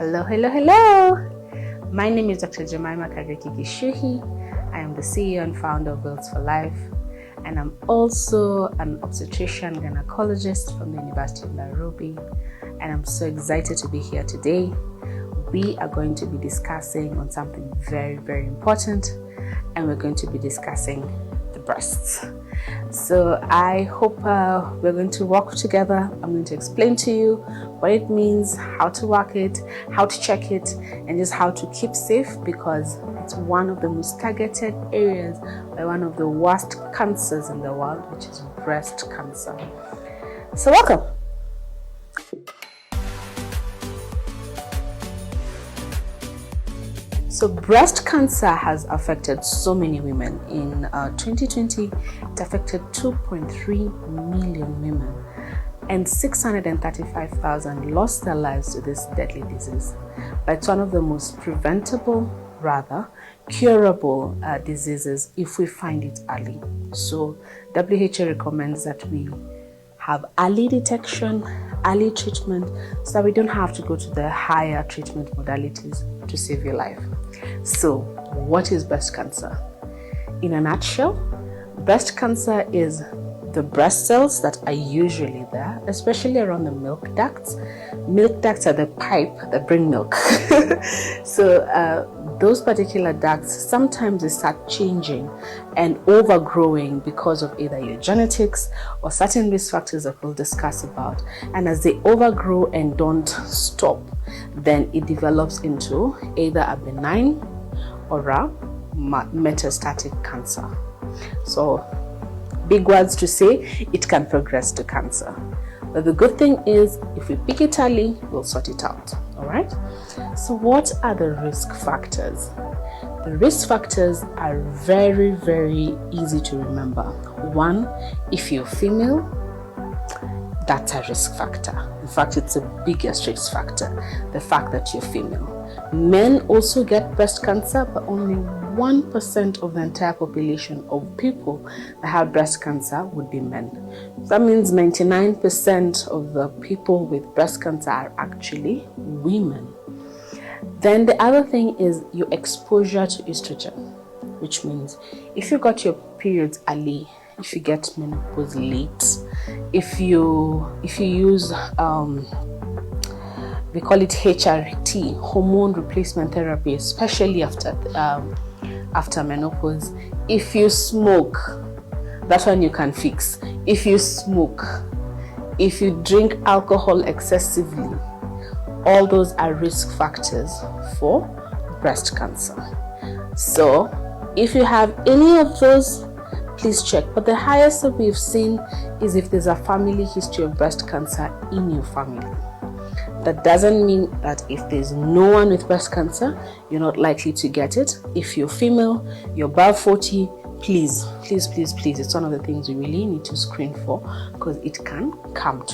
Hello. My name is Dr. Jemimah Kariuki Gichuhi. I am the CEO and founder of Builds for Life, and I'm also an obstetrician gynecologist from the University of Nairobi, and I'm so excited to be here today. We are going to be discussing on something very, very important, and we're going to be discussing the breasts. So I hope we're going to walk together. I'm going to explain to you what it means, how to work it, how to check it, and just how to keep safe, because it's one of the most targeted areas by one of the worst cancers in the world, which is breast cancer. So welcome. So breast cancer has affected so many women. In 2020, it affected 2.3 million women, and 635,000 lost their lives to this deadly disease. But it's one of the most preventable, rather curable diseases if we find it early. So WHO recommends that we have early detection, early treatment, so that we don't have to go to the higher treatment modalities to save your life. So what is breast cancer? In a nutshell, breast cancer is the breast cells that are usually there, especially around the milk ducts. Milk ducts are the pipe that bring milk. So those particular ducts, sometimes they start changing and overgrowing because of either your genetics or certain risk factors that we'll discuss about. And as they overgrow and don't stop, then it develops into either a benign or a metastatic cancer. So big words to say, it can progress to cancer. But the good thing is, if we pick it early, we'll sort it out. All right? So what are the risk factors? The risk factors are very, very easy to remember. One, if you're female, that's a risk factor. In fact, it's the biggest risk factor, the fact that you're female. Men also get breast cancer, but only 1% of the entire population of people that have breast cancer would be men. That means 99% of the people with breast cancer are actually women. Then the other thing is your exposure to estrogen, which means if you got your periods early, if you get menopause late, if you use we call it HRT, hormone replacement therapy, especially after menopause. If you smoke, that one you can fix. If you smoke, if you drink alcohol excessively, all those are risk factors for breast cancer. So if you have any of those, please check. But the highest that we've seen is if there's a family history of breast cancer in your family. That doesn't mean that if there's no one with breast cancer, you're not likely to get it. If you're female, you're above 40, please, it's one of the things you really need to screen for, because it can come to